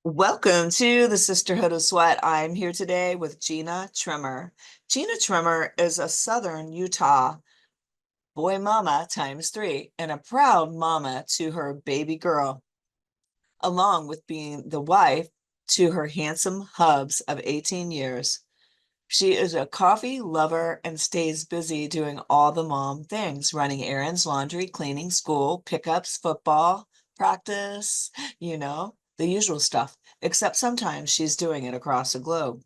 Welcome to the Sisterhood of Sweat. I'm here today with Gina Trimmer. Gina Trimmer is a Southern Utah boy mama times three and a proud mama to her baby girl, along with being the wife to her handsome hubs of 18 years. She is a coffee lover and stays busy doing all the mom things, running errands, laundry, cleaning, school, pickups, football, practice, the usual stuff, except sometimes she's doing it across the globe.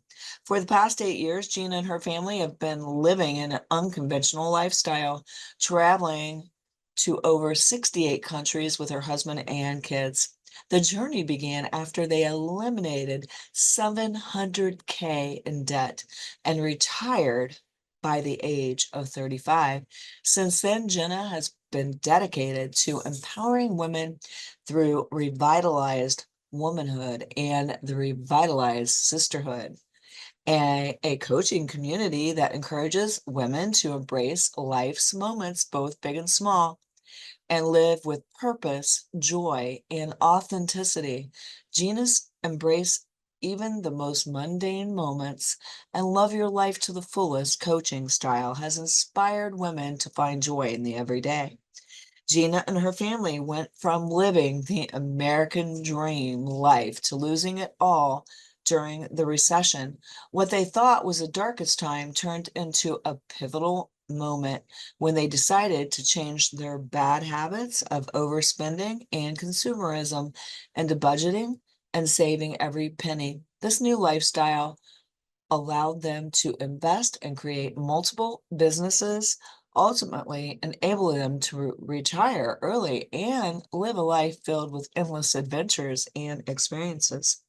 For the past 8 years, Gina and her family have been living in an unconventional lifestyle, traveling to over 68 countries with her husband and kids. The journey began after they eliminated 700K in debt and retired by the age of 35. Since then, Jenna has been dedicated to empowering women through Revitalized Womanhood and the Revitalized Sisterhood, a coaching community that encourages women to embrace life's moments, both big and small, and live with purpose, joy, and authenticity. Gina's embrace even the most mundane moments and love your life to the fullest coaching style has inspired women to find joy in the everyday. Gina and her family went from living the American dream life to losing it all during the recession. What they thought was the darkest time turned into a pivotal moment when they decided to change their bad habits of overspending and consumerism into budgeting and saving every penny. This new lifestyle allowed them to invest and create multiple businesses, ultimately enabling them to retire early and live a life filled with endless adventures and experiences.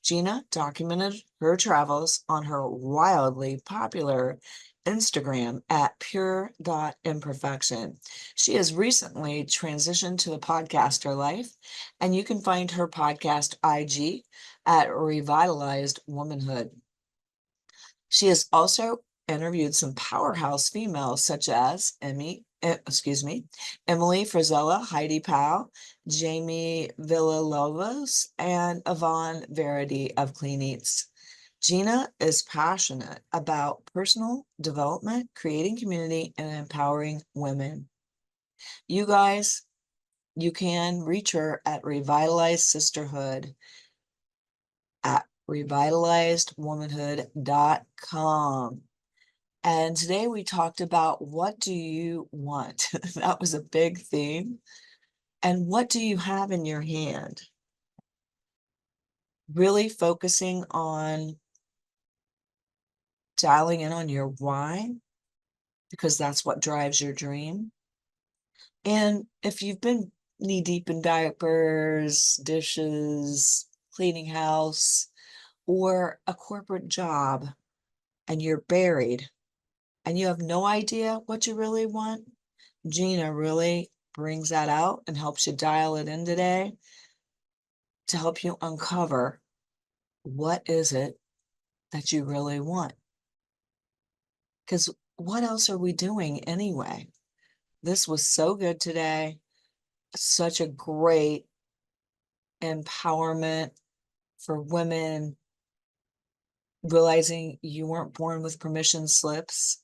Gina documented her travels on her wildly popular Instagram at pure.imperfection. She has recently transitioned to the podcaster life, and you can find her podcast IG at Revitalized Womanhood. She has also interviewed some powerhouse females such as Emily Frizella, Heidi Powell, Jamie Villalobos, and Yvonne Verity of Clean Eats. Gina is passionate about personal development, creating community, and empowering women. You guys, you can reach her at Revitalized Sisterhood at revitalizedwomanhood.com. And today we talked about what do you want? That was a big theme. And what do you have in your hand? Really focusing on dialing in on your why, because that's what drives your dream. And if you've been knee deep in diapers, dishes, cleaning house, or a corporate job, and you're buried and you have no idea what you really want, Gina really brings that out and helps you dial it in today to help you uncover what is it that you really want. Because what else are we doing anyway? This was so good today. Such a great empowerment for women, realizing you weren't born with permission slips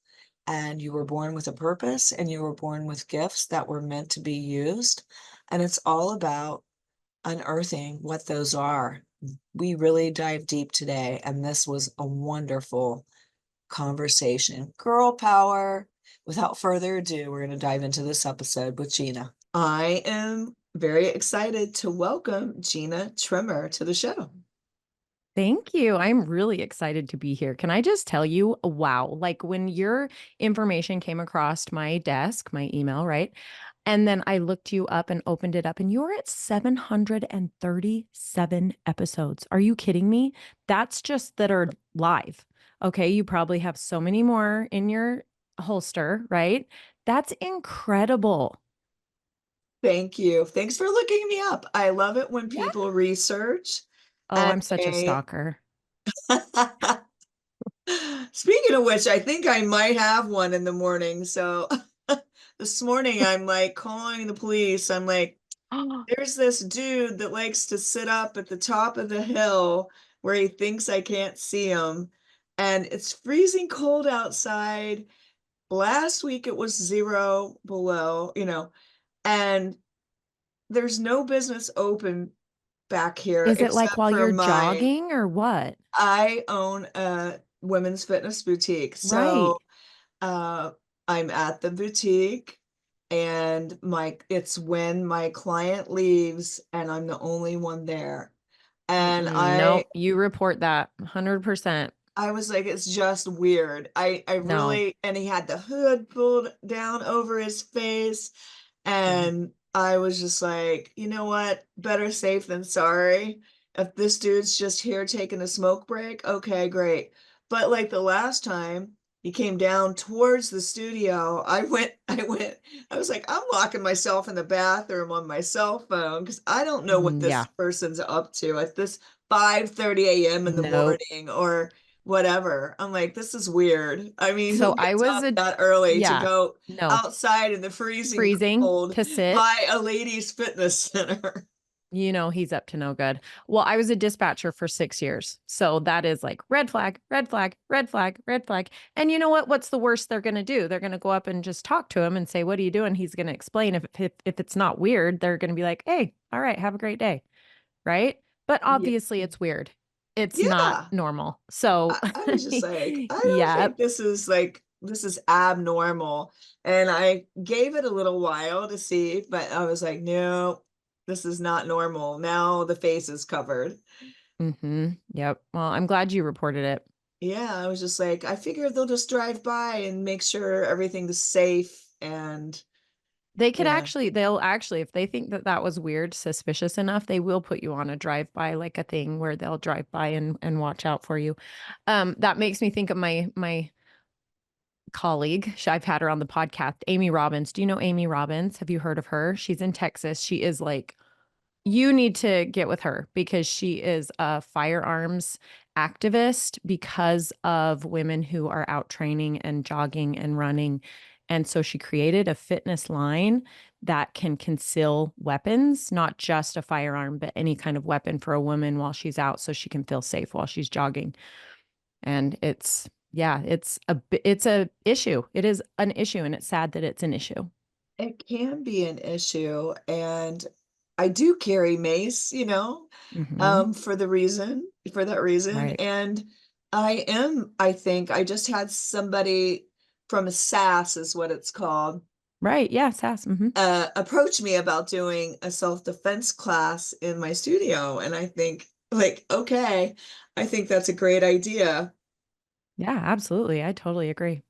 and you were born with a purpose and you were born with gifts that were meant to be used. And it's all about unearthing what those are. We really dive deep today, and this was a wonderful conversation. Girl power. Without further ado, we're going to dive into this episode with Gina. I am very excited to welcome Gina Trimmer to the show. Thank you. I'm really excited to be here. Can I just tell you, wow, like when your information came across my desk, my email, right? And then I looked you up and opened it up, and you're at 737 episodes. Are you kidding me? That's just that are live. Okay. You probably have so many more in your holster, right? That's incredible. Thank you. Thanks for looking me up. I love it when Yeah. people research Oh, and I'm such a they stalker. Speaking of which, I think I might have one in the morning. So this morning I'm like calling the police. I'm like, There's this dude that likes to sit up at the top of the hill where he thinks I can't see him. And it's freezing cold outside. Last week it was 0 below, and there's no business open back here Is it like except while for you're mine. jogging or what? I own a women's fitness boutique. Right. So uh, I'm at the boutique and it's when my client leaves and I'm the only one there. And Mm-mm, I nope. You report that 100%. I was like, it's just weird. I No. really, and he had the hood pulled down over his face. Mm. And I was just like, you know what? Better safe than sorry. If this dude's just here taking a smoke break, okay, great. But like the last time he came down towards the studio, I was like, I'm locking myself in the bathroom on my cell phone because I don't know what Mhm, this yeah. person's up to at this 5:30 a.m. in the Nope. morning or whatever. I'm like, this is weird. I mean, who So I gets was up a, that early to yeah, go no, outside in the freezing freezing cold to sit. by a ladies' fitness center? You know, he's up to no good. Well, I was a dispatcher for 6 years. So that is like red flag, red flag, red flag, red flag. And you know what? What's the worst they're going to do? They're going to go up and just talk to him and say, "What are you doing?" He's going to explain. If it's not weird, they're going to be like, "Hey, all right, have a great day." Right? But Yeah. obviously it's weird. It's not Yeah. normal. So, I was just like, I don't yeah. think this is abnormal. And I gave it a little while to see, but I was like, no, this is not normal. Now the face is covered. Yep. Well, I'm glad you reported it. Yeah, I was just like, I figure they'll just drive by and make sure everything's safe and yeah. They'll actually, if they think that that was weird, suspicious enough, they will put you on a drive by, like a thing where they'll drive by and watch out for you. That makes me think of my colleague. I've had her on the podcast, Amy Robbins. Do you know Amy Robbins? Have you heard of her? She's in Texas. She is like, you need to get with her because she is a firearms activist because of women who are out training and jogging and running. And so she created a fitness line that can conceal weapons, not just a firearm, but any kind of weapon for a woman while she's out so she can feel safe while she's jogging. And yeah, it's a issue. It is an issue and it's sad that it's an issue. It can be an issue, and I do carry mace, Hmm. for that reason. Right. And I think I just had somebody from SAS is what it's called, Right. Yeah, Sass. Hmm. approach me about doing a self-defense class in my studio. And I think like, okay, I think that's a great idea. Yeah, absolutely. I totally agree.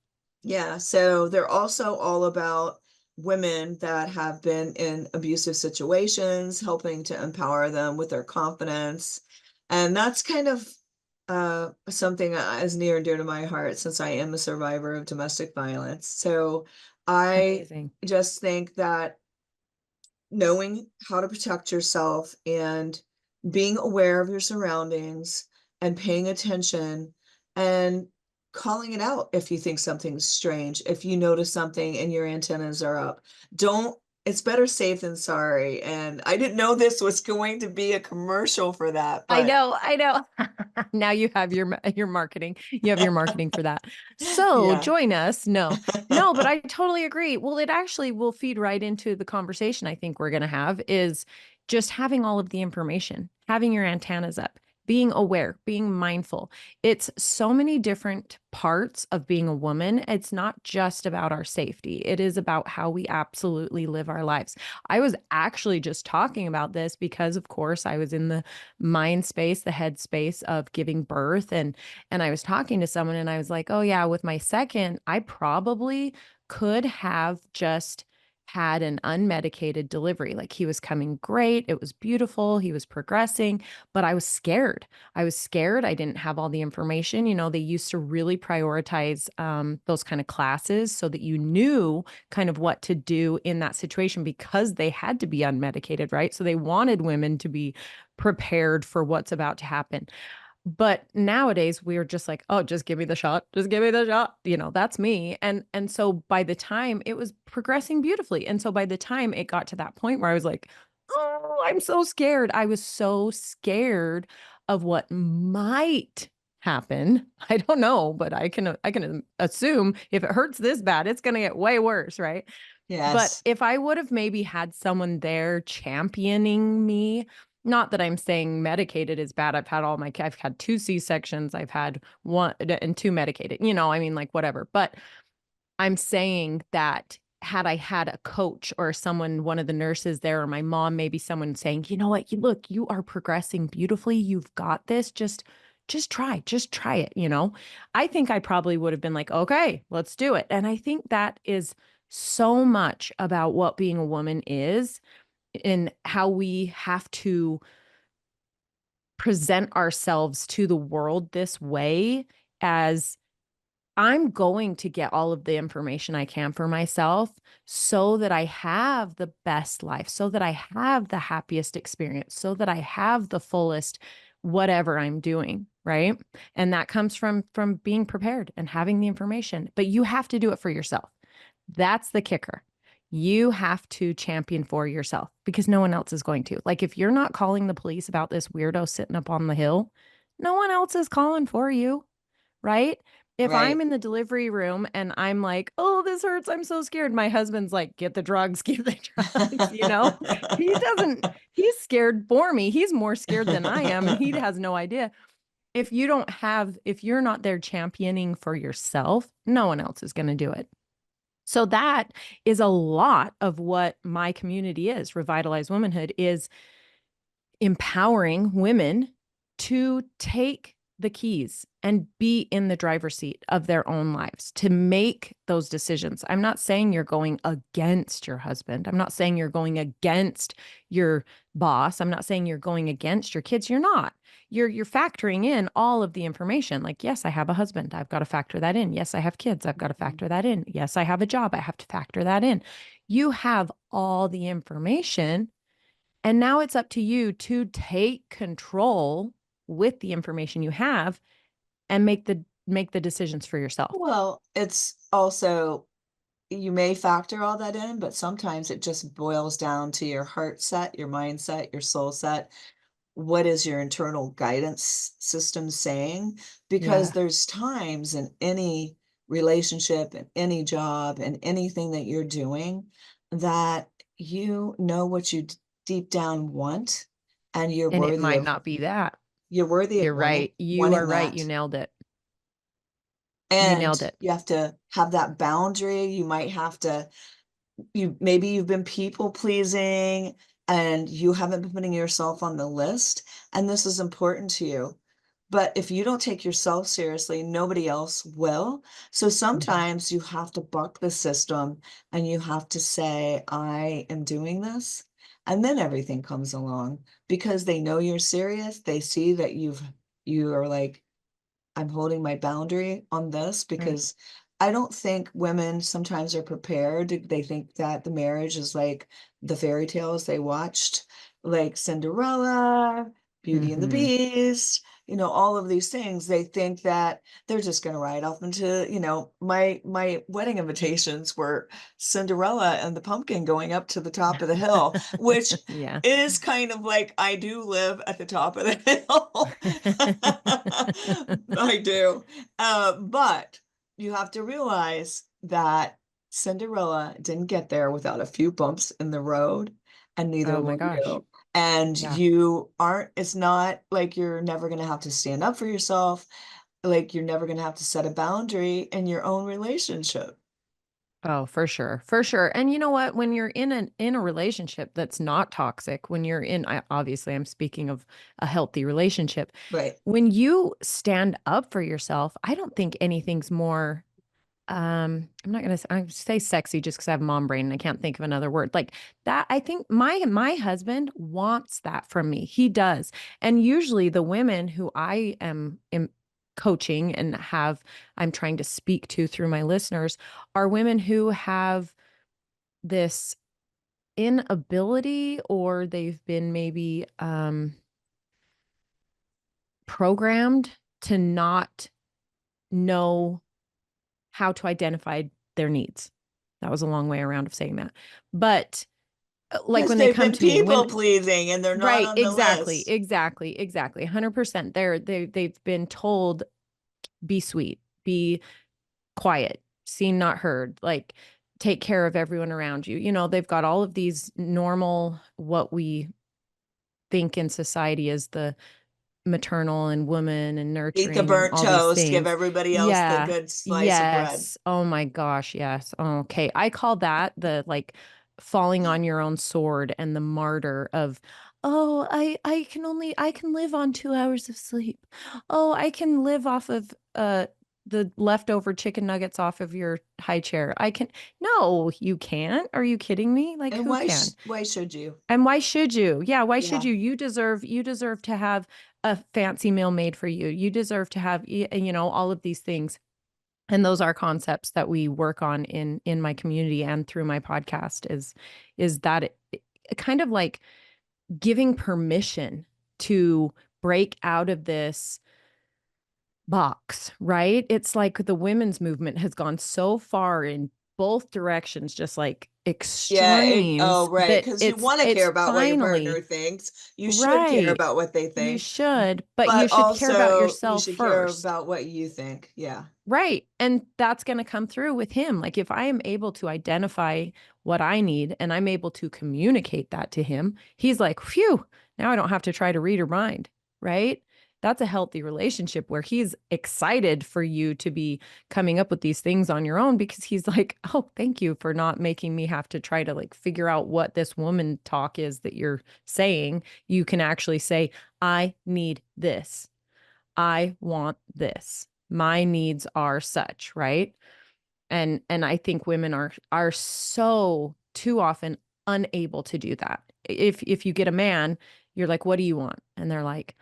Yeah, so they're also all about women that have been in abusive situations, helping to empower them with their confidence. And that's kind of something that is near and dear to my heart since I am a survivor of domestic violence. So I Amazing. just think that knowing how to protect yourself and being aware of your surroundings and paying attention and calling it out if you think something's strange, if you notice something and your antennas are up. Don't, it's better safe than sorry. And I didn't know this was going to be a commercial for that, I but know, I know. Now you have your marketing. You have your marketing for that. So yeah, join us. No, no, but I totally agree. Well, it actually will feed right into the conversation I think we're going to have is just having all of the information, having your antennas up, being aware, being mindful. It's so many different parts of being a woman. It's not just about our safety. It is about how we absolutely live our lives. I was actually just talking about this because of course I was in the mind space, the head space of giving birth. And I was talking to someone and I was like, oh yeah, with my second, I probably could have just had an unmedicated delivery. Like he was coming great. It was beautiful. He was progressing, but I was scared. I was scared. I didn't have all the information. You know, they used to really prioritize those kind of classes so that you knew kind of what to do in that situation because they had to be unmedicated, right? So they wanted women to be prepared for what's about to happen. But nowadays we're just like, oh, just give me the shot. Just give me the shot. You know, that's me. And so by the time it was progressing beautifully. And so by the time it got to that point where I was like, oh, I'm so scared. I was so scared of what might happen. I don't know, but I can assume if it hurts this bad, it's going to get way worse, right? But Yes. if I would have maybe had someone there championing me, not that I'm saying medicated is bad. I've had two C-sections, I've had one and two medicated, I mean, like whatever. But I'm saying that had I had a coach or someone, one of the nurses there, or my mom, maybe someone saying, you know what, you look, you are progressing beautifully. You've got this. Just try it. I think I probably would have been like, okay, let's do it. And I think that is so much about what being a woman is and how we have to present ourselves to the world this way as I'm going to get all of the information I can for myself so that I have the best life, so that I have the happiest experience, so that I have the fullest whatever I'm doing, right? And that comes from being prepared and having the information, but you have to do it for yourself. That's the kicker. You have to champion for yourself because no one else is going to. Like if you're not calling the police about this weirdo sitting up on the hill, no one else is calling for you, right? If I'm Right. in the delivery room and I'm like, oh, this hurts, I'm so scared. My husband's like, get the drugs, get the drugs, He doesn't, he's scared for me. He's more scared than I am, and he has no idea. If you're not there championing for yourself, no one else is going to do it. So that is a lot of what my community is. Revitalized Womanhood is empowering women to take the keys and be in the driver's seat of their own lives, to make those decisions. I'm not saying you're going against your husband. I'm not saying you're going against your boss. I'm not saying you're going against your kids. You're not. You're factoring in all of the information. Like, yes, I have a husband. I've got to factor that in. Yes, I have kids. I've got to factor that in. Yes, I have a job. I have to factor that in. You have all the information, and now it's up to you to take control with the information you have and make the decisions for yourself. Well, it's also, you may factor all that in, but sometimes it just boils down to your heart set, your mindset, your soul set. What is your internal guidance system saying? Because Yeah. there's times in any relationship, in any job, and anything that you're doing that you know what you deep down want, and And it might not be that. you're worthy of You're right. You are wanting right. You that. nailed it. You And nailed it. you have to have that boundary. You might have to, maybe you've been people pleasing and you haven't been putting yourself on the list, and this is important to you. But if you don't take yourself seriously, nobody else will. So Mhm. sometimes you have to buck the system and you have to say, I am doing this. And then everything comes along because they know you're serious. They see that you are like, I'm holding my boundary on this, Right. because I don't think women sometimes are prepared. They think that the marriage is like the fairy tales they watched, like Cinderella, Beauty and the Hmm. Beast, all of these things. They think that they're just going to ride off into, my wedding invitations were Cinderella and the pumpkin going up to the top of the hill, which Yeah. is kind of like I do live at the top of the hill. I do. But you have to realize that Cinderella didn't get there without a few bumps in the road, and neither Oh my will gosh. you. And Yeah. it's not like you're never going to have to stand up for yourself. Like you're never going to have to set a boundary in your own relationship. Oh, for sure. For sure. And you know what? When you're in a relationship that's not toxic, when you're obviously I'm speaking of a healthy relationship, Right. when you stand up for yourself, I don't think anything's more I'm not gonna I say sexy just because I have mom brain and I can't think of another word. Like that, I think my husband wants that from me. He does. And usually the women who I am coaching and I'm trying to speak to through my listeners are women who have this inability, or they've been maybe programmed to not know how to identify their needs. That was a long way around of saying that. But Like Because when they they've come been to me, people when pleasing and they're not right, on the exactly, list. exactly, exactly. 100%. They've been told be sweet, be quiet, seen not heard, like take care of everyone around you. You know, they've got all of these normal what we think in society as the maternal and woman and Eat the nurturing and burnt all these toast, give things. everybody else the Yeah. good slice of bread. Yes. Oh my gosh. Yes. Okay. I call that the like falling on your own sword and the martyr of, oh, I can live on 2 hours of sleep. Oh, I can live off of the leftover chicken nuggets off of your high chair. I can no, you can't. Are you kidding me? Like And who can? why should you? And why should you? Yeah, why should Yeah. you? You deserve to have a fancy meal made for you. You deserve to have you know all of these things. And those are concepts that we work on in my community and through my podcast is that kind of like giving permission to break out of this box, right? It's like the women's movement has gone so far in both directions, just like Yeah, extremes, right, that because you want to care it's about what your partner finally thinks. You should care right. about what they You think, should, but you but should care about also you yourself should care first. about what you think. Yeah. Right. And that's going to come through with him. Like if I am able to identify what I need and I'm able to communicate that to him, he's like, phew, now I don't have to try to read her mind. Right. That's a healthy relationship where he's excited for you to be coming up with these things on your own because he's like, oh, thank you for not making me have to try to like figure out what this woman talk is that you're saying. You can actually say, I need this. I want this. My needs are such, right? And I think women are so too often unable to do that. If you get a man, you're like, "What do you want?" And they're like,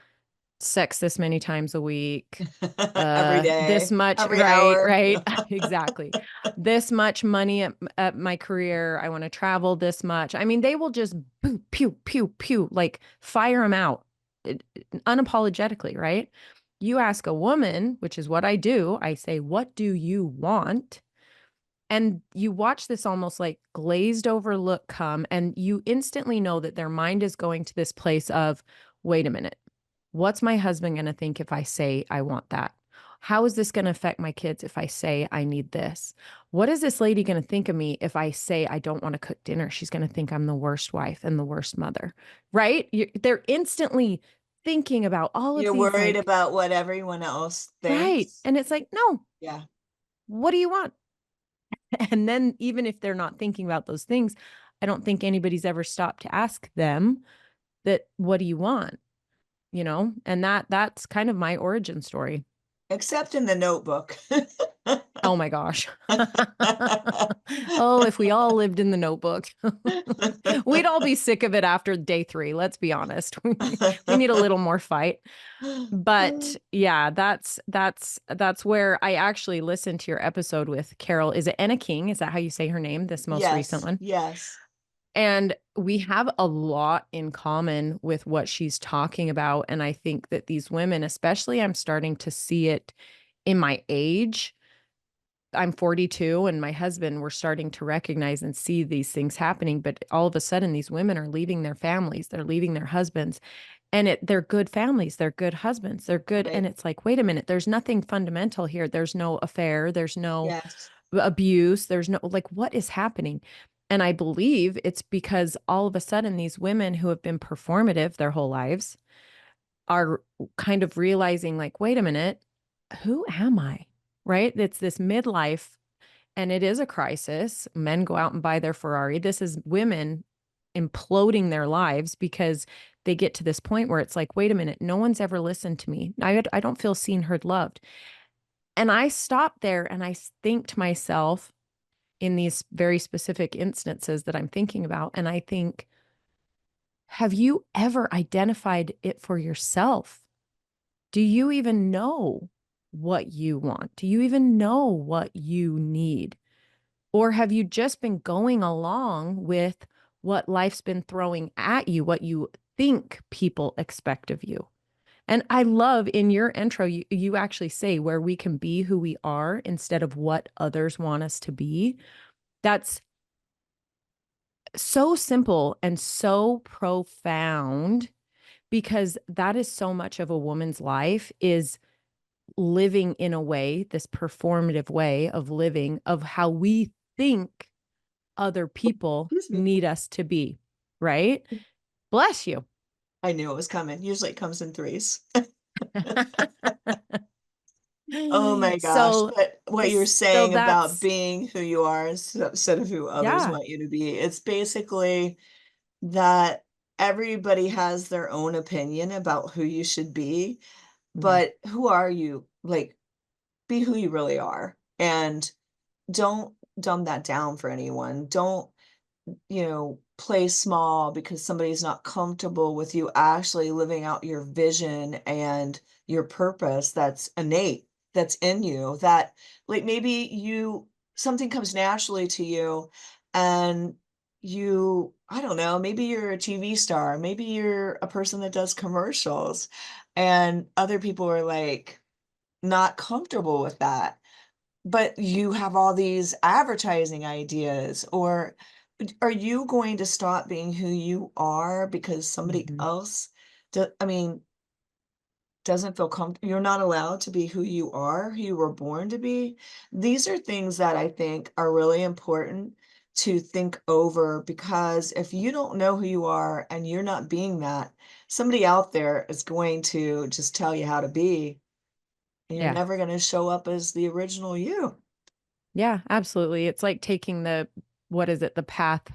"Sex this many times a week. Every This day, much, every right, hour. right. Exactly. This much money at my career. I want to travel this much." I mean, they will just pew pew pew pew like fire them out unapologetically, right? You ask a woman, which is what I do, I say, "What do you want?" And you watch this almost like glazed over look come, and you instantly know that their mind is going to this place of, wait a minute, what's my husband going to think if I say I want that? How is this going to affect my kids if I say I need this? What is this lady going to think of me if I say I don't want to cook dinner? She's going to think I'm the worst wife and the worst mother, right? They're instantly thinking about all of You're these, worried like, about what everyone else right. thinks. And it's like, no, Yeah. what do you want? And then even if they're not thinking about those things, I don't think anybody's ever stopped to ask them that, what do you want? You know, and that's kind of my origin story. Except in the notebook. Oh my gosh. Oh, if we all lived in the notebook, we'd all be sick of it after day three. Let's be honest. We need a little more fight. But yeah, that's where I actually listened to your episode with Carol. Is it Anna King? Is that how you say her name? This most recent Yes, one. yes. And we have a lot in common with what she's talking about. And I think that these women, especially, I'm starting to see it in my age. I'm 42 and my husband, we're starting to recognize and see these things happening. But all of a sudden, these women are leaving their families, they're leaving their husbands, and they're good families, they're good husbands, they're good. And Right. it's like, wait a minute, there's nothing fundamental here. There's no affair, there's no Yes. abuse, there's no like, what is happening? And I believe it's because all of a sudden, these women who have been performative their whole lives are kind of realizing, like, wait a minute, who am I? Right? It's this midlife and it is a crisis. Men go out and buy their Ferrari. This is women imploding their lives because they get to this point where it's like, wait a minute, no one's ever listened to me. I don't feel seen, heard, loved. And I stop there and I think to myself in these very specific instances that I'm thinking about, and I think, have you ever identified it for yourself? Do you even know what you want? Do you even know what you need? Or have you just been going along with what life's been throwing at you, what you think people expect of you? And I love in your intro, you actually say where we can be who we are instead of what others want us to be. That's so simple and so profound because that is so much of a woman's life is living in a way, this performative way of living of how we think other people Excuse me. need us to be, right? Bless you. I knew it was coming. Usually it comes in threes. Oh my gosh. so But what you're so saying about that's being who you are instead of who others yeah. want you to be, it's basically that everybody has their own opinion about who you should be, Yeah. but who are you? Like, be who you really are. And don't dumb that down for anyone. Don't, play small because somebody's not comfortable with you actually living out your vision and your purpose that's innate, that's in you, that like maybe something comes naturally to you and I don't know, maybe you're a TV star, maybe you're a person that does commercials and other people are like not comfortable with that, but you have all these advertising ideas, or are you going to stop being who you are because somebody Mhm. else I mean, doesn't feel comfortable? You're not allowed to be who you are, who you were born to be. These are things that I think are really important to think over, because if you don't know who you are and you're not being that, somebody out there is going to just tell you how to be, and you're Yeah. never going to show up as the original you. Yeah, absolutely. It's like taking the what is it? The path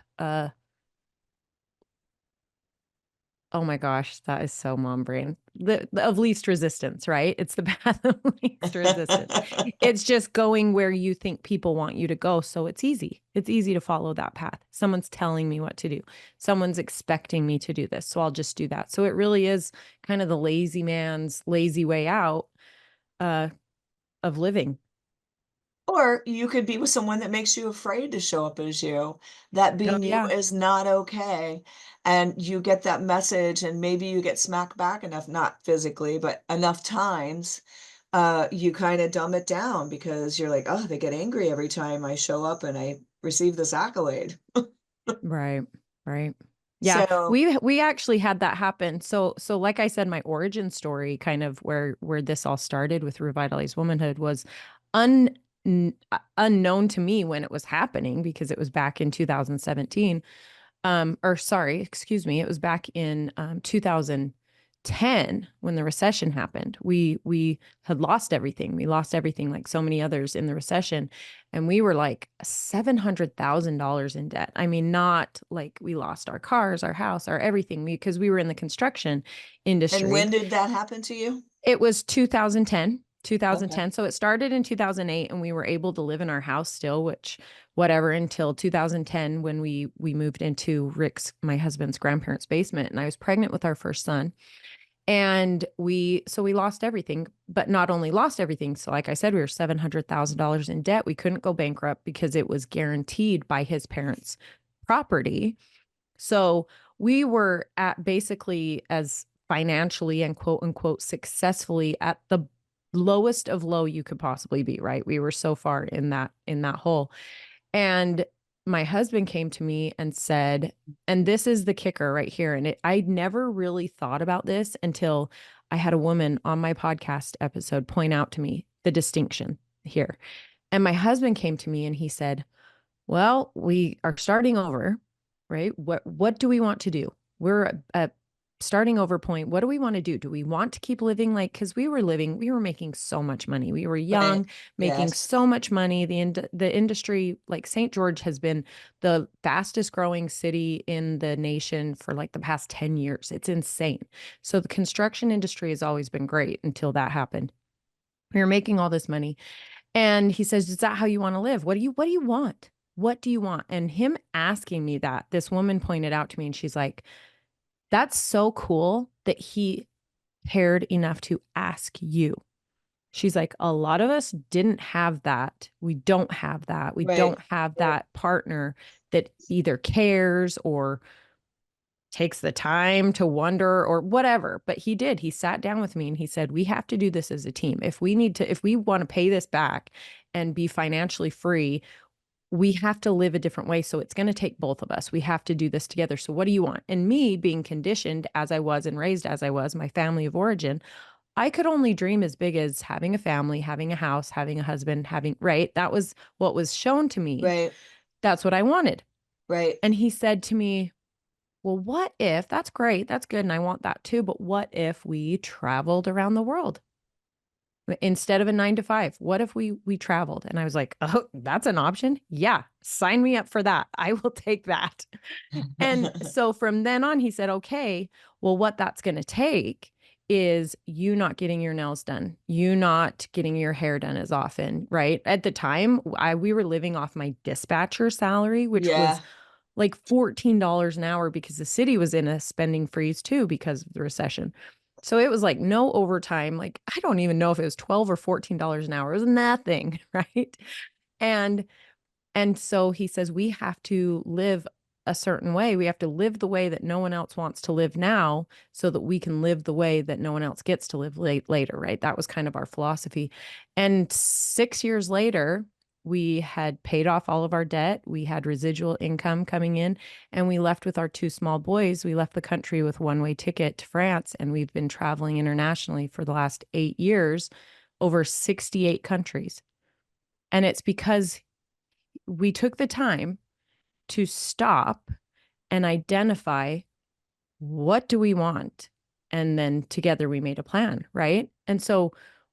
oh my gosh, that is so mom brain. The of least resistance, right? It's the path of least resistance. It's just going where you think people want you to go. So it's easy. It's easy to follow that path. Someone's telling me what to do. Someone's expecting me to do this. So I'll just do that. So it really is kind of the lazy man's lazy way out uh, of living. Or you could be with someone that makes you afraid to show up as you, that Oh, being you yeah. is not okay. And you get that message, and maybe you get smacked back enough, not physically, but enough times, you kind of dumb it down because you're like, oh, they get angry every time I show up and I receive this accolade. Right. Right. Yeah, So, we actually had that happen. So like I said, my origin story, kind of where this all started with Revitalized Womanhood, was un unknown to me when it was happening because it was back in 2017. Or sorry, excuse me, it was back in 2010 when the recession happened. We had lost everything. We lost everything like so many others in the recession, and we were like $700,000 in debt. I mean, not like we lost our cars, our house, our everything because we were in the construction and industry. when did that happen to you? It was 2010, Okay. 2010. So it started in 2008 and we were able to live in our house still, which whatever until 2010 when we moved into Rick's, my husband's grandparents' basement, and I was pregnant with our first son. And we lost everything, but not only lost everything. So like I said, we were $700,000 in debt. We couldn't go bankrupt because it was guaranteed by his parents' property. So we were at basically as financially and quote unquote successfully at the lowest of low you could possibly be, right? We were so far in that hole. And my husband came to me and said, and this is the kicker right here. And I never really thought about this until I had a woman on my podcast episode point out to me the distinction here. And my husband came to me and he said, well, we are starting over, right? What do we want to do? We're at starting over point. What do we want to do? Do we want to keep living like because we were making so much money. We were Right. young, making Yes. so much money. The industry, like St. George has been the fastest growing city in the nation for like the past 10 years. It's insane. So the construction industry has always been great until that happened. We were making all this money. And he says, is that how you want to live? What do you want? What do you want? And him asking me that, this woman pointed out to me and she's like, that's so cool that he cared enough to ask you. She's like, a lot of us didn't have that. We don't have that. We Right. don't have Right. that partner that either cares or takes the time to wonder or whatever. But he did. He sat down with me and he said, we have to do this as a team. If we want to pay this back and be financially free, we have to live a different way. So it's going to take both of us. We have to do this together. So what do you want? And me being conditioned as I was and raised as I was, my family of origin, I could only dream as big as having a family, having a house, having a husband, having, right? That was what was shown to me. Right. That's what I wanted. Right. And he said to me, well, what if that's great? That's good. And I want that too. But what if we traveled around the world instead of a 9 to 5? What if we traveled? And I was like, oh, that's an option. Yeah, sign me up for that. I will take that. And so from then on, he said, okay, well, what that's going to take is you not getting your nails done, you not getting your hair done as often, right? At the time, we were living off my dispatcher salary, which was Yeah. like $14 an hour because the city was in a spending freeze too because of the recession. So it was like no overtime. Like I don't even know if it was 12 or $14 an hour. It was nothing, right? And so he says, we have to live a certain way. We have to live the way that no one else wants to live now so that we can live the way that no one else gets to live later, right? That was kind of our philosophy. And 6 years later, we had paid off all of our debt. We had residual income coming in, and we left with our two small boys. We left the country with one-way ticket to France, and we've been traveling internationally for the last 8 years, over 68 countries. And it's because we took the time to stop and identify what do we want, and then together we made a plan, right? And so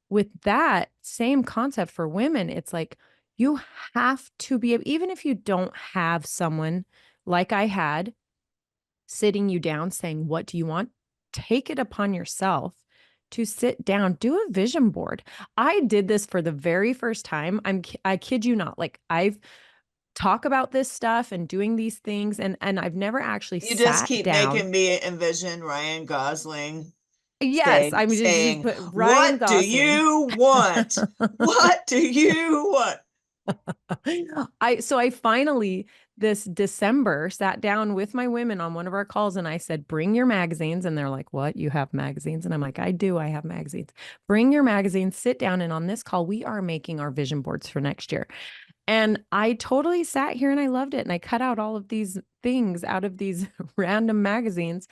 with that same concept for women, it's like you have to be, even if you don't have someone like I had sitting you down saying, what do you want? Take it upon yourself to sit down, do a vision board. I did this for the very first time. I kid you not. Like I've talk about this stuff and doing these things, and I've never actually You just sat keep down. making me envision Ryan Gosling Yes, saying, I mean just saying, put Ryan "What do Gosling. you want? What do you want?" I finally this December sat down with my women on one of our calls and I said, bring your magazines. And they're like, what? You have magazines? And I'm like, I do. I have magazines. Bring your magazines, sit down. And on this call, we are making our vision boards for next year. And I totally sat here and I loved it. And I cut out all of these things out of these random magazines.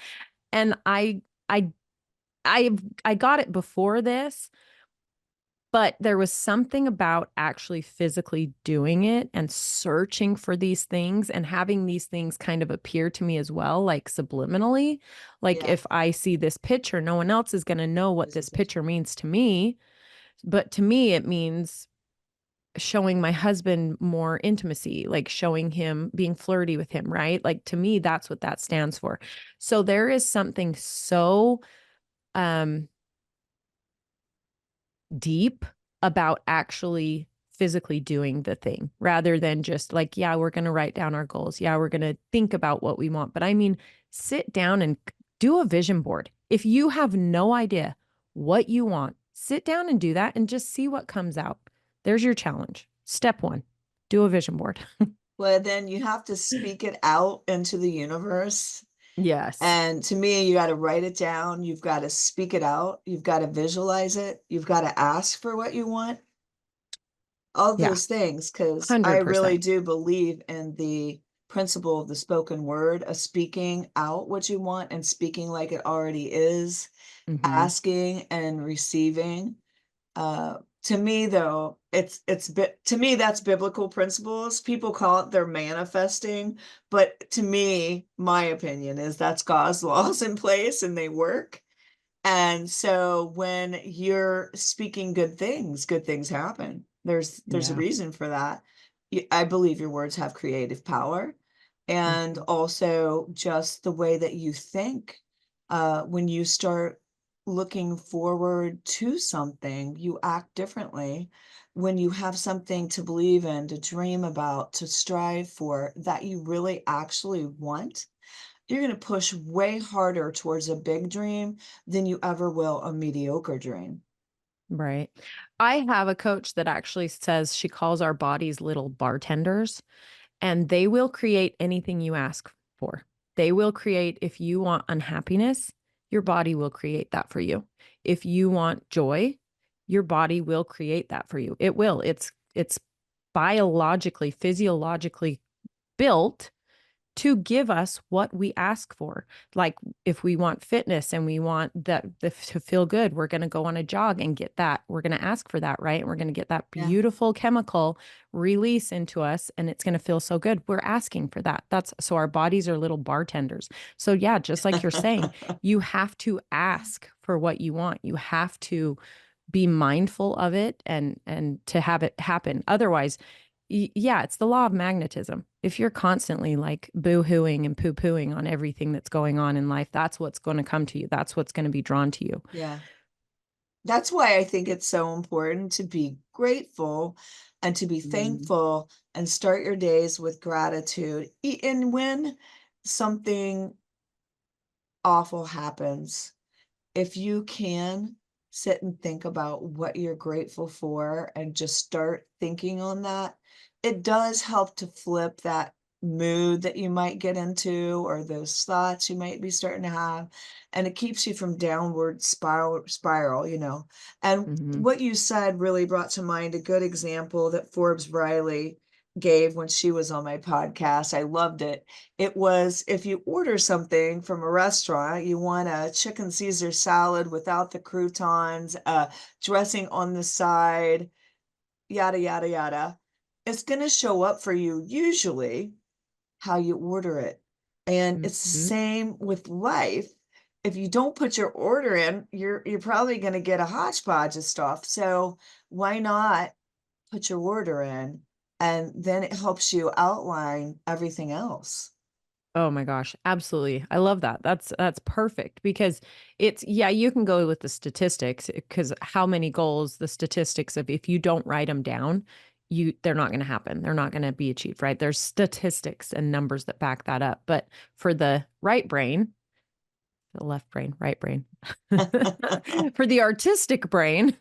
And I, I, I got it before this, but there was something about actually physically doing it and searching for these things and having these things kind of appear to me as well, like subliminally. Like Yeah. if I see this picture, no one else is going to know what this picture means to me. But to me, it means showing my husband more intimacy, like showing him being flirty with him, right? Like to me, that's what that stands for. So there is something so um deep about actually physically doing the thing rather than just like, yeah, we're going to write down our goals. Yeah, we're going to think about what we want. But I mean, sit down and do a vision board. If you have no idea what you want, sit down and do that and just see what comes out. There's your challenge. Step one, do a vision board. Well, then you have to speak it out into the universe. Yes. And to me, you got to write it down. You've got to speak it out. You've got to visualize it. You've got to ask for what you want. All Yeah. those things, because I really 100%. do believe in the principle of the spoken word, of speaking out what you want and speaking like it already is, Mm-hmm. asking and receiving. To me, though, to me that's biblical principles. People call it their manifesting, but to me, my opinion is that's God's laws in place and they work. And so when you're speaking good things happen. There's a Yeah. reason for that. I believe your words have creative power, and Mm-hmm. also just the way that you think. When you start looking forward to something, you act differently. When you have something to believe in, to dream about, to strive for, that you really actually want, you're going to push way harder towards a big dream than you ever will a mediocre dream. Right. I have a coach that actually says she calls our bodies little bartenders, and they will create anything you ask for. They will create, if you want unhappiness, your body will create that for you. If you want joy, your body will create that for you. It will. It's biologically, physiologically built to give us what we ask for. Like if we want fitness and we want to feel good, we're going to go on a jog and get that. We're going to ask for that, right? And we're going to get that Yeah. beautiful chemical release into us and it's going to feel so good. We're asking for that. That's so our bodies are little bartenders. So yeah, just like you're saying, you have to ask for what you want. You have to be mindful of it and to have it happen. Otherwise, yeah, it's the law of magnetism. If you're constantly like boo-hooing and poo-pooing on everything that's going on in life, that's what's going to come to you. That's what's going to be drawn to you. Yeah. That's why I think it's so important to be grateful and to be Mm-hmm. thankful and start your days with gratitude. And when something awful happens, if you can sit and think about what you're grateful for and just start thinking on that, it does help to flip that mood that you might get into or those thoughts you might be starting to have. And it keeps you from downward spiral, you know. And Mm-hmm. what you said really brought to mind a good example that Forbes Riley gave when she was on my podcast. I loved it. It was if you order something from a restaurant, you want a chicken Caesar salad without the croutons, dressing on the side, yada, yada, yada. It's going to show up for you usually how you order it. And it's the Mm-hmm. same with life. If you don't put your order in, you're probably going to get a hodgepodge of stuff. So why not put your order in? And then it helps you outline everything else. Oh my gosh, absolutely. I love that. That's perfect because it's yeah, you can go with the statistics because how many goals, the statistics of if you don't write them down, they're not going to happen. They're not going to be achieved, right? There's statistics and numbers that back that up. But for the right brain, the left brain, right brain, for the artistic brain,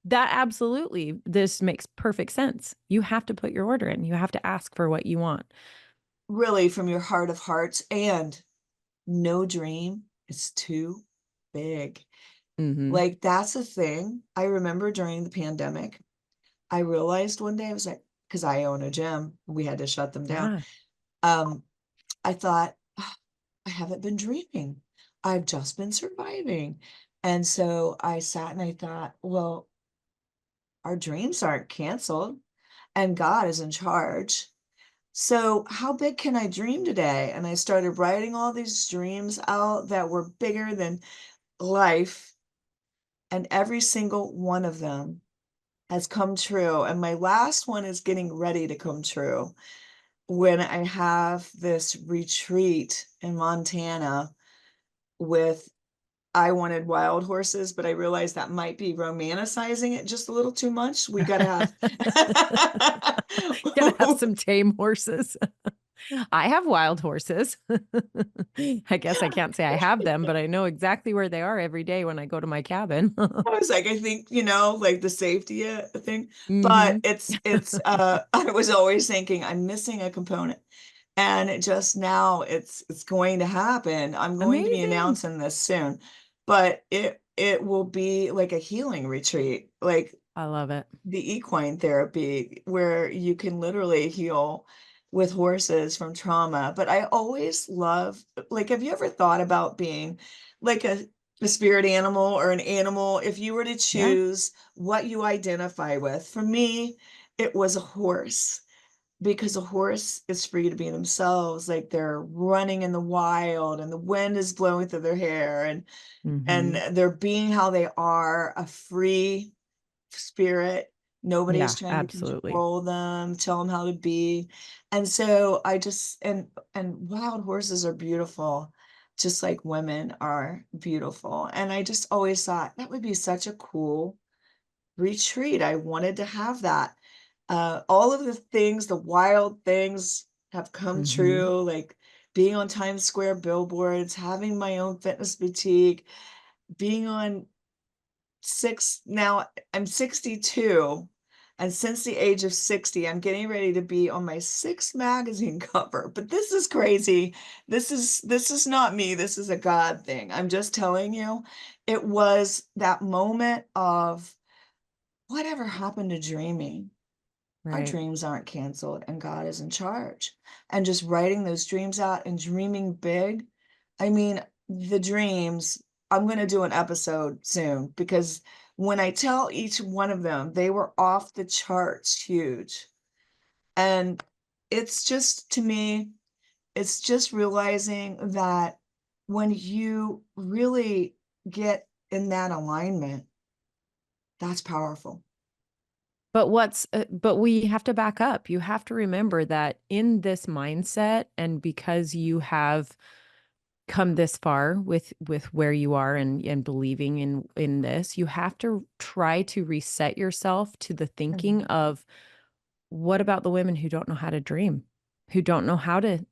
that absolutely this makes perfect sense. You have to put your order in. You have to ask for what you want. Really from your heart of hearts, and no dream is too big. Mhm. Like that's a thing. I remember during the pandemic, I realized one day I was like, because I own a gym, we had to shut them down. Yeah. Um, I thought, "Ah, I haven't been dreaming. I've just been surviving. And so I sat and I thought, well, our dreams aren't canceled and God is in charge. So, how big can I dream today? And I started writing all these dreams out that were bigger than life, and every single one of them has come true. And my last one is getting ready to come true when I have this retreat in Montana with I wanted wild horses, but I realized that might be romanticizing it just a little too much. We got to have Gotta have some tame horses. I have wild horses. I guess I can't say I have them, but I know exactly where they are every day when I go to my cabin. I was like, I think, like the safety thing, but Hmm. I was always thinking I'm missing a component. And it just now it's going to happen. I'm going to be Amazing. announcing this soon, but it will be like a healing retreat, like I love it. the equine therapy where you can literally heal with horses from trauma. But I always love, like, have you ever thought about being like a spirit animal or an animal? If you were to Yeah. choose what you identify with, for me, it was a horse because a horse is free to be themselves, like they're running in the wild and the wind is blowing through their hair and Hmm. they're being how they are, a free spirit. Nobody's Yeah, trying to absolutely. control them, tell them how to be. And so I just and wild horses are beautiful, just like women are beautiful. And I just always thought that would be such a cool retreat. I wanted to have that. All of the things, the wild things have come Hmm. true, like being on Times Square billboards, having my own fitness boutique, being on now I'm 62, and since the age of 60, I'm getting ready to be on my sixth magazine cover. But this is crazy. This is not me. This is a God thing. I'm just telling you, it was that moment of whatever happened to dreaming. our Right. dreams aren't canceled and God is in charge. And just writing those dreams out and dreaming big. I mean, the dreams, I'm going to do an episode soon because when I tell each one of them, they were off the charts huge. And it's just, to me, it's just realizing that when you really get in that alignment, that's powerful. But we have to back up. You have to remember that in this mindset, and because you have come this far with where you are and believing in this, you have to try to reset yourself to the thinking Mhm. of, what about the women who don't know how to dream, who don't know how to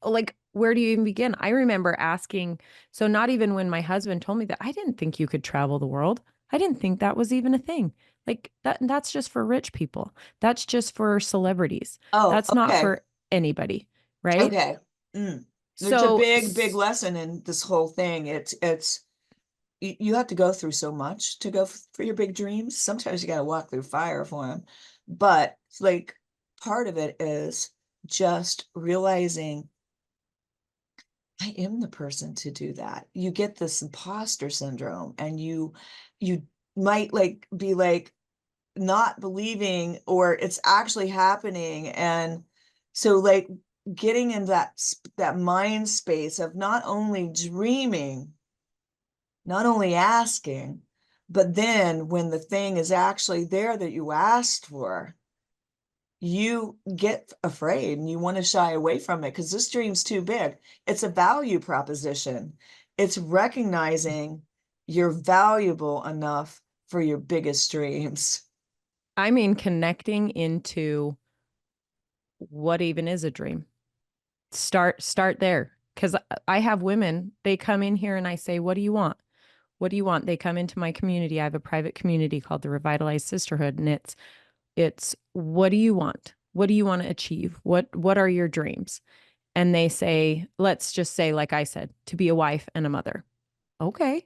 like, where do you even begin? I remember asking, so not even when my husband told me that, I didn't think you could travel the world. I didn't think that was even a thing. Like that's just for rich people. That's just for celebrities. Oh, That's not okay. for anybody, right? Okay. Mm. There's a So big lesson in this whole thing. It's you have to go through so much to go for your big dreams. Sometimes you got to walk through fire for them. But like part of it is just realizing I am the person to do that. You get this imposter syndrome and you might like be like not believing or it's actually happening. And so like getting in that mind space of not only dreaming, not only asking, but then when the thing is actually there that you asked for, you get afraid and you want to shy away from it because this dream's too big. It's a value proposition. It's recognizing you're valuable enough for your biggest dreams. I mean, connecting into what even is a dream. Start there. Because I have women, they come in here and I say, what do you want? What do you want? They come into my community. I have a private community called the Revitalized Sisterhood, and it's what do you want? What do you want to achieve? What are your dreams? And they say, let's just say, like I said, to be a wife and a mother. Okay.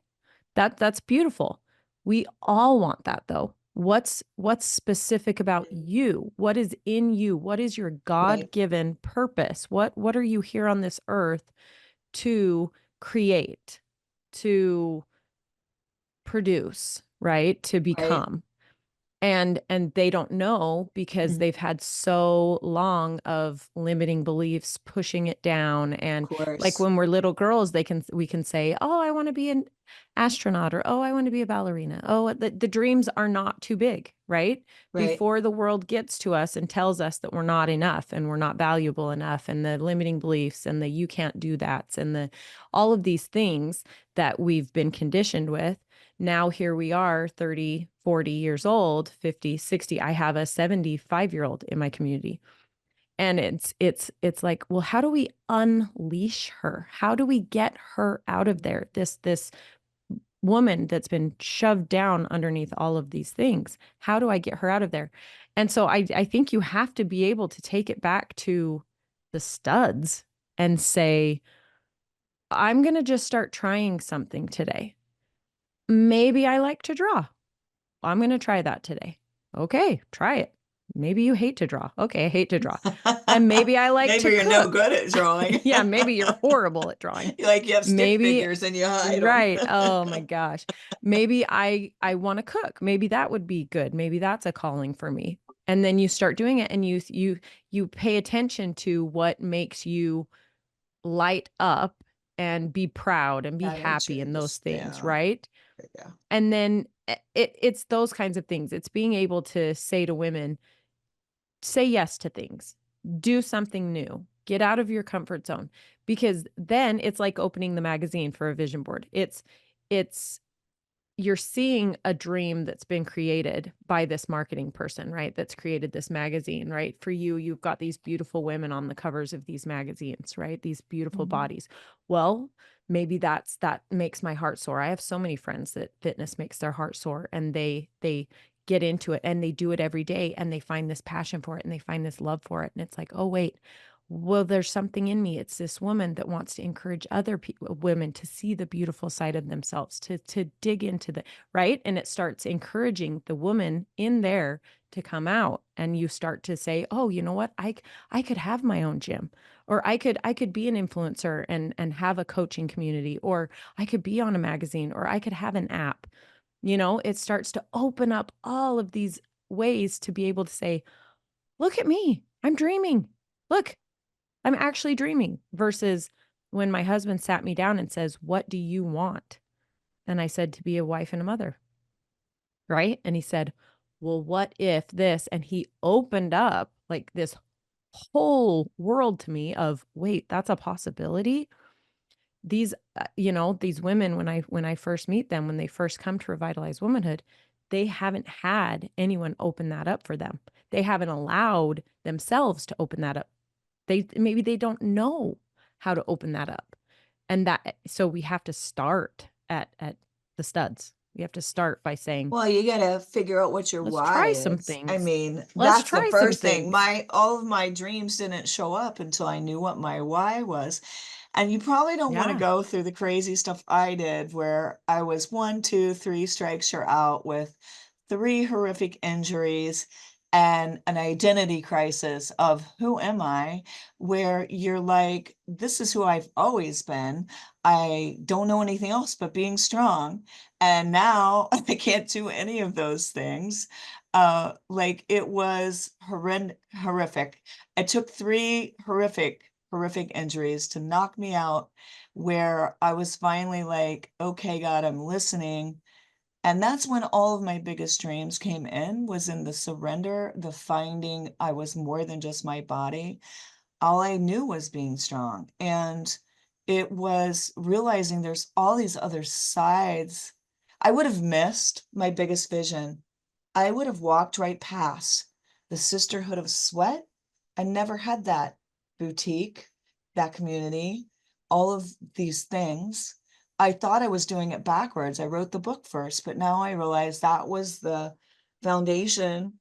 That's beautiful. We all want that though. What's specific about you? What is in you? What is your Right, God-given purpose? What are you here on this earth to create, to produce, right? To right. become? And they don't know because Mhm. they've had so long of limiting beliefs pushing it down. Of And like course. when we're little girls, we can say, oh, I want to be an astronaut, or oh, I want to be a ballerina. Oh, the dreams are not too big, right? Right. Before the world gets to us and tells us that we're not enough and we're not valuable enough, and the limiting beliefs and the you can't do that and the all of these things that we've been conditioned with. Now here we are, 30, 40 years old, 50, 60. I have a 75-year-old in my community. And it's like, well, how do we unleash her? How do we get her out of there? This woman that's been shoved down underneath all of these things. How do I get her out of there? And so I think you have to be able to take it back to the studs and say, I'm going to just start trying something today. Maybe I like to draw. I'm going to try that today. Okay, try it. Maybe you hate to draw. Okay, I hate to draw. And maybe I like Maybe to you're no cook. good at drawing. Yeah, maybe you're horrible at drawing. Like you have stick Maybe figures and you hide them. right. Oh my gosh. Maybe I want to cook. Maybe that would be good. Maybe that's a calling for me. And then you start doing it and you pay attention to what makes you light up and be proud and be happy in those Energies. things, Yeah. right? Yeah. And then it's those kinds of things. It's being able to say to women, say yes to things, do something new, get out of your comfort zone, because then it's like opening the magazine for a vision board. It's you're seeing a dream that's been created by this marketing person, right? That's created this magazine, right? For you, you've got these beautiful women on the covers of these magazines, right? These beautiful Mhm. bodies. Well, maybe that makes my heart soar. I have so many friends that fitness makes their heart soar, and they get into it and they do it every day and they find this passion for it and they find this love for it. And it's like, oh, wait, Well, there's something in me. It's this woman that wants to encourage other women to see the beautiful side of themselves, to dig into the right, and it starts encouraging the woman in there to come out, and you start to say, "Oh, you know what? I could have my own gym, or I could be an influencer and have a coaching community, or I could be on a magazine, or I could have an app." You know, it starts to open up all of these ways to be able to say, "Look at me. I'm dreaming. Look, I'm actually dreaming," versus when my husband sat me down and says, "What do you want?" And I said, "To be a wife and a mother." Right? And he said, "Well, what if this?" And he opened up like this whole world to me of, wait, that's a possibility. These, these women, when I first meet them, when they first come to Revitalize Womanhood, they haven't had anyone open that up for them. They haven't allowed themselves to open that up. Maybe they don't know how to open that up. And so we have to start at the studs. We have to start by saying, Well, you got to figure out what your "Let's why try some is. I things. mean, Let's that's the try some first thing. things." All of my dreams didn't show up until I knew what my why was. And you probably don't want to Yeah. go through the crazy stuff I did, where I was one, two, three strikes, you're out with three horrific injuries and an identity crisis of who am I, where you're like, this is who I've always been. I don't know anything else but being strong. And now I can't do any of those things. Like it was horrific. It took three horrific injuries to knock me out, where I was finally like, okay, God, I'm listening. And that's when all of my biggest dreams came in, was in the surrender, the finding I was more than just my body. All I knew was being strong. And it was realizing there's all these other sides. I would have missed my biggest vision. I would have walked right past the Sisterhood of Sweat. I never had that boutique, that community, all of these things. I thought I was doing it backwards. I wrote the book first, but now I realize that was the foundation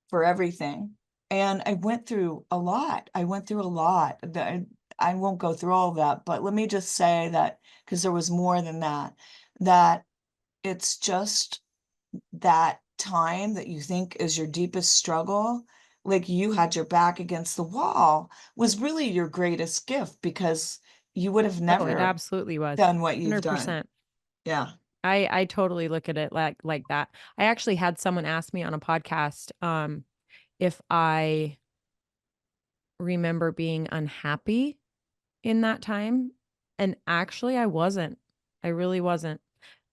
for everything. And I went through a lot. I went through a lot. I won't go through all of that, but let me just say that, because there was more than that, that it's just that time that you think is your deepest struggle, like you had your back against the wall, was really your greatest gift, because you would have Oh, it never absolutely was. done what you've done. 100%. Yeah. I totally look at it like that. I actually had someone ask me on a podcast, if I remember being unhappy in that time, and actually I wasn't. I really wasn't.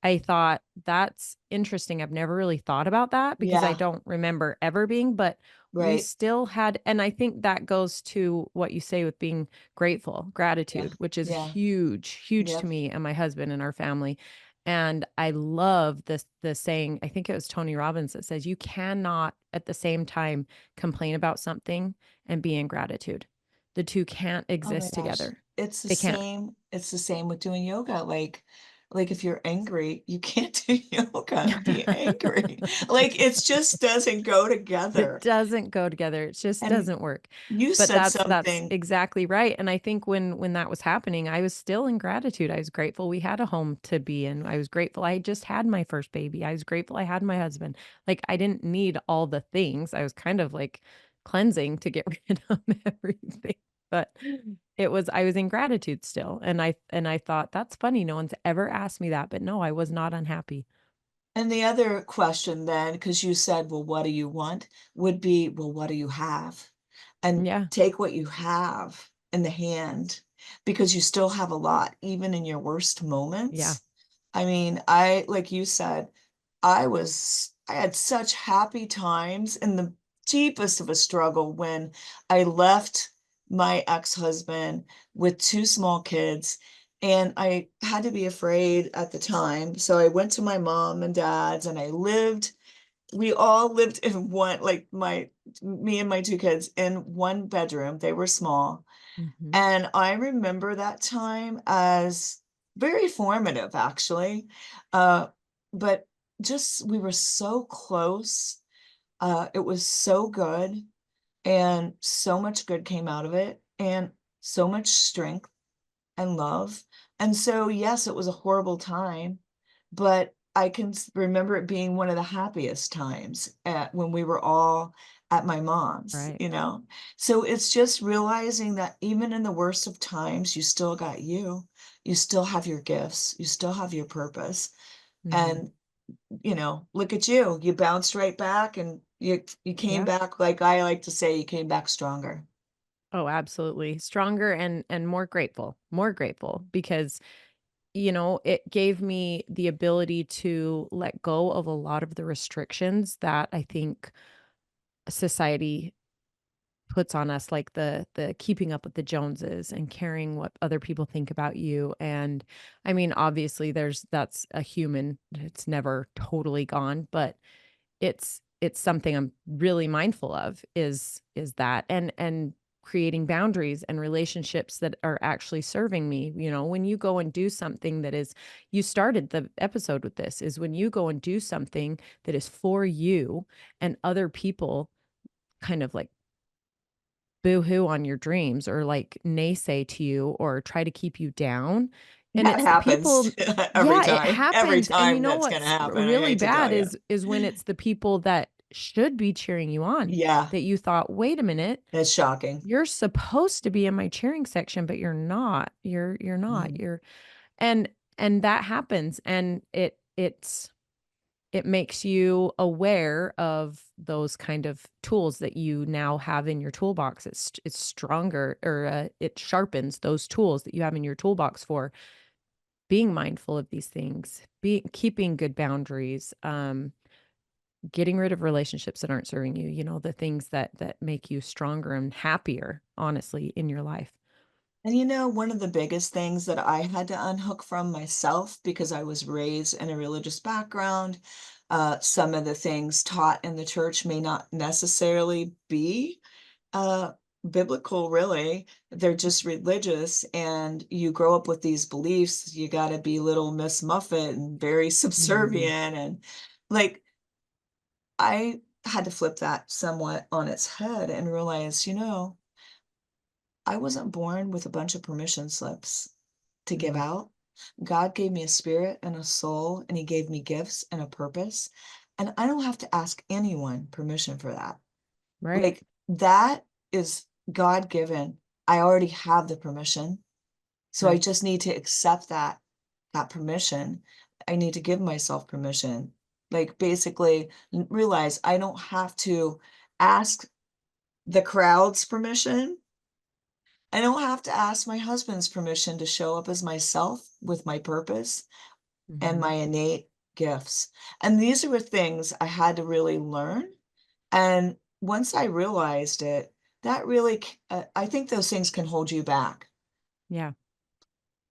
I thought, "That's interesting. I've never really thought about that because I Yeah. don't remember ever being," but we Right. still had, and I think that goes to what you say with being grateful, Yeah. gratitude, which is Yeah. huge, huge to Yep. me and my husband and our family. And I love this the saying, I think it was Tony Robbins that says, "You cannot at the same time complain about something and be in gratitude. The two can't Oh my exist gosh. together." They can't. It's the same with doing yoga. Like if you're angry, you can't do yoga and be angry. Like it just doesn't go It together. doesn't go together. It just And doesn't work. you But said that's something. exactly right. And I think when that was happening, I was still in gratitude. I was grateful we had a home to be in. I was grateful I just had my first baby. I was grateful I had my husband. Like I didn't need all the things. I was kind of like cleansing to get rid of everything. But I was in gratitude still. And I thought, that's funny. No one's ever asked me that. But no, I was not unhappy. And the other question then, because you said, well, what do you want? Would be, well, what do you have? And Yeah. take what you have in the hand, because you still have a lot, even in your worst Yeah. moments. I mean, like you said, I had such happy times in the deepest of a struggle when I left my ex-husband with two small kids, and I had to be afraid at the time. So I went to my mom and dad's, and we all lived in one, like me and my two kids in one bedroom. They were small. Hmm. And I remember that time as very formative, actually. Uh, but just, we were so close. It was so good, and so much good came out of it. and so much strength and love. And so, yes, it was a horrible time, but I can remember it being one of the happiest times when we were all at my mom's, Right. you know? So it's just realizing that even in the worst of times, you still got you. You still have your gifts. You still have your purpose. Mhm. And, look at you. You bounced right back and you came Yeah. back, like I like to say, you came back stronger. Oh, absolutely. Stronger and more grateful because, it gave me the ability to let go of a lot of the restrictions that I think society puts on us, like the keeping up with the Joneses and caring what other people think about you. And I mean, obviously that's a human. It's never totally gone, but it's something I'm really mindful of is that and creating boundaries and relationships that are actually serving me. When you go and do something that is you started the episode with this, is when you go and do something that is for you and other people kind of like boo-hoo on your dreams or like naysay to you or try to keep you down. And That it's the happens people. Yeah, it every happens. And you time know that's going to what's happen. I really hate to bad tell you. is when it's the people that should be cheering you on, Yeah, that you thought, "Wait a minute, it's shocking. you're supposed to be in my cheering section, but you're not. You're not. Mhm. You're." And and that happens and it makes you aware of those kind of tools that you now have in your toolbox. It's stronger or, it sharpens those tools that you have in your toolbox for being mindful of these things, keeping good boundaries, getting rid of relationships that aren't serving you, the things that make you stronger and happier, honestly, in your life. And one of the biggest things that I had to unhook from myself because I was raised in a religious background, some of the things taught in the church may not necessarily be uh, biblical, really. They're just religious, and you grow up with these beliefs. You got to be little Miss Muffet and very Mhm. subservient. And like, I had to flip that somewhat on its head and realize, I wasn't born with a bunch of permission slips to give Mhm. out. God gave me a spirit and a soul, and He gave me gifts and a purpose. And I don't have to ask anyone permission for that. Right. Like, that is God given. I already have the permission. So I Right. just need to accept that permission. I need to give myself permission. Like, basically realize I don't have to ask the crowd's permission. I don't have to ask my husband's permission to show up as myself with my purpose and Mhm. my innate gifts. And these were things I had to really learn. And once I realized it, that really, I think those things can hold you back. Yeah.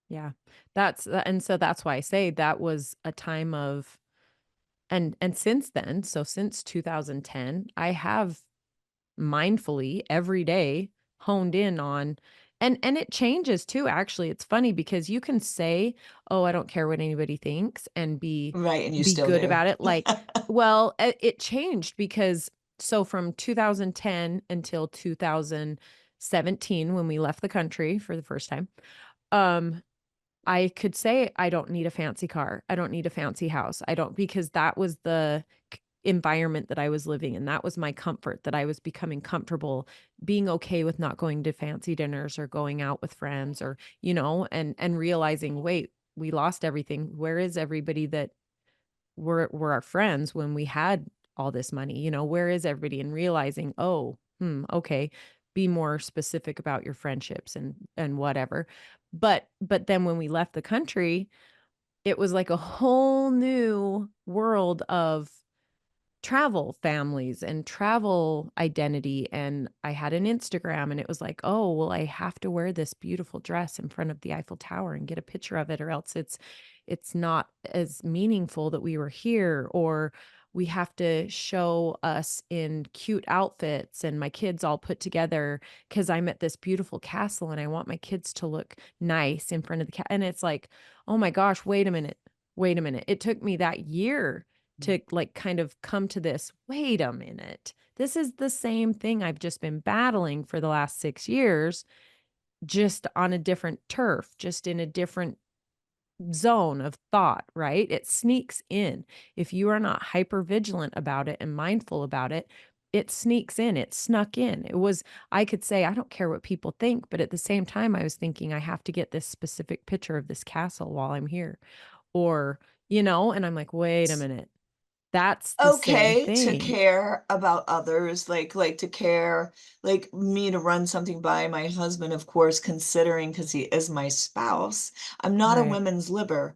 Yeah. And so that's why I say that was a time of. And since then, so since 2010, I have mindfully every day honed in on. And it changes too, actually. It's funny because you can say, "Oh, I don't care what anybody thinks," and Right. And you be still good do. about it. Like, well, it changed because so from 2010 until 2017 when we left the country for the first time, um I could say I don't need a fancy car. I don't need a fancy house. I don't, because that was the environment that I was living in. That was my comfort, that I was becoming comfortable being okay with not going to fancy dinners or going out with friends or, and realizing, wait, we lost everything. Where is everybody that were our friends when we had all this money? Where is everybody? And realizing, oh, okay, be more specific about your friendships and whatever. But then when we left the country, it was like a whole new world of travel families and travel identity. And I had an Instagram and it was like, oh, well, I have to wear this beautiful dress in front of the Eiffel Tower and get a picture of it, or else it's not as meaningful that we were here. Or we have to show us in cute outfits and my kids all put together because I'm at this beautiful castle and I want my kids to look nice in front of the and it's like, oh my gosh, wait a minute. Wait a minute. It took me that year to like kind of come to this, wait a minute. This is the same thing I've just been battling for the last 6 years. just on a different turf, just in a different zone of thought, right? It sneaks in. If you are not hyper vigilant about it and mindful about it, it sneaks in. It snuck in. It was, I could say, I don't care what people think, but at the same time, I was thinking, I have to get this specific picture of this castle while I'm here. Or, and I'm like, wait a minute. That's the same Okay to thing. care about others, like to care, like me to run something by my husband, of course, considering because he is my spouse. I'm not a Right. women's libber.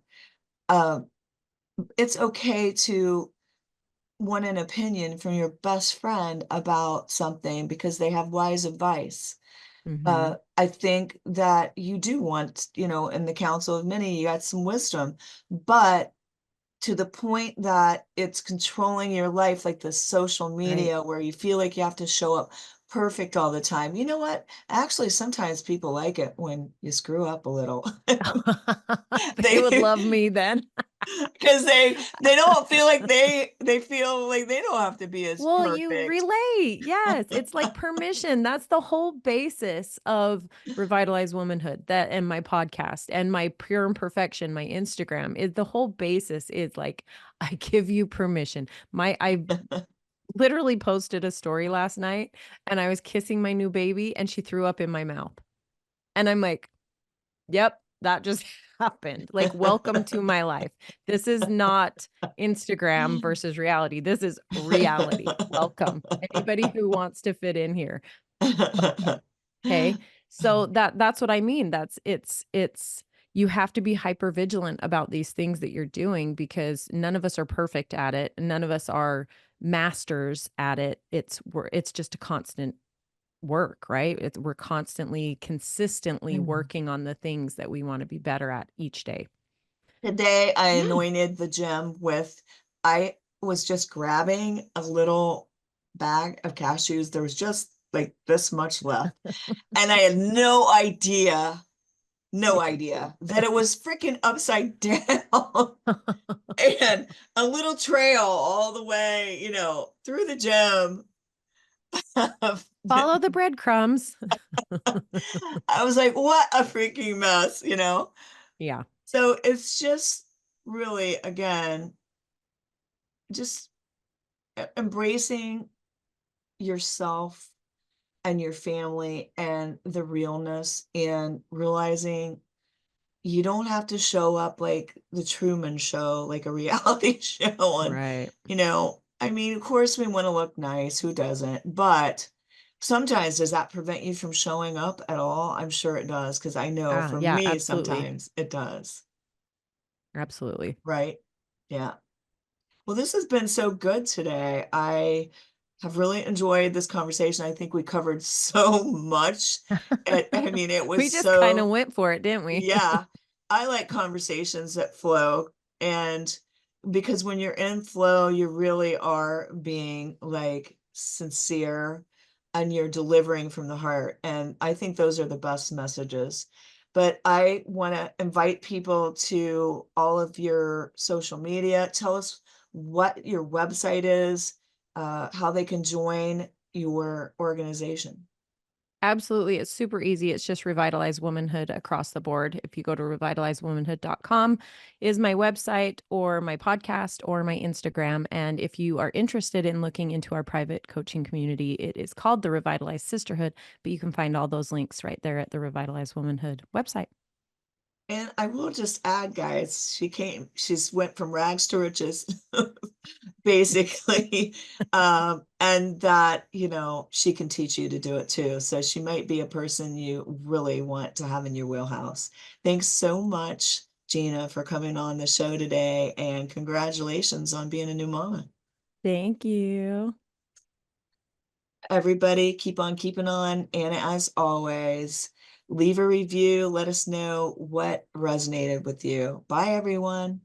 Uh, it's okay to want an opinion from your best friend about something because they have wise advice. Hmm. I think that you do want, in the counsel of many, you got some wisdom, but to the point that it's controlling your life, like the social Right. media where you feel like you have to show up perfect all the time. You know what? Actually, sometimes people like it when you screw up a little. They would They love me then. because they don't feel like they feel like they don't have to be as Well, you perfect. relate. Yes, it's like permission. That's the whole basis of Revitalized Womanhood, that and my podcast and my Pure Imperfection, my Instagram. Is the whole basis is like I give you permission. I literally posted a story last night and I was kissing my new baby and she threw up in my mouth. And I'm like, yep, that just happened. Like, welcome to my life. This is not Instagram versus reality. This is reality. Welcome. Anybody who wants to fit in here. Okay. So that's what I mean. It's you have to be hyper vigilant about these things that you're doing because none of us are perfect at it. None of us are masters at it. It's just a constant work, right? We're constantly, consistently working on the things that we want to be better at each day. Today I anointed the gym with, I was just grabbing a little bag of cashews. There was just like this much left. And I had no idea that it was freaking upside down and a little trail all the way, through the gym. Follow the breadcrumbs. I was like, what a freaking mess. Yeah, So it's just really, again, just embracing yourself and your family and the realness and realizing you don't have to show up like the Truman Show, like a reality show. And, right. I mean, of course, we want to look nice. Who doesn't? But sometimes, does that prevent you from showing up at all? I'm sure it does, because I know Ah, for yeah, me, absolutely. sometimes it does. Absolutely. Right? Yeah. Well, this has been so good today. I have really enjoyed this conversation. I think we covered so much. I mean, it was We just kind of so, went for it, didn't we? yeah. I like conversations that flow. And because when you're in flow, you really are being like sincere and you're delivering from the heart. And I think those are the best messages. But I want to invite people to all of your social media. Tell us what your website is, how they can join your organization. Absolutely. It's super easy. It's just Revitalize Womanhood across the board. If you go to revitalizewomanhood.com is my website or my podcast or my Instagram. And if you are interested in looking into our private coaching community, it is called the Revitalized Sisterhood, but you can find all those links right there at the Revitalize Womanhood website. And I will just add, guys, she's went from rags to riches, basically. And that, she can teach you to do it too. So she might be a person you really want to have in your wheelhouse. Thanks so much, Gina, for coming on the show today, and congratulations on being a new mama. Thank you. Everybody, keep on keeping on. And as always, leave a review. Let us know what resonated with you. Bye, everyone.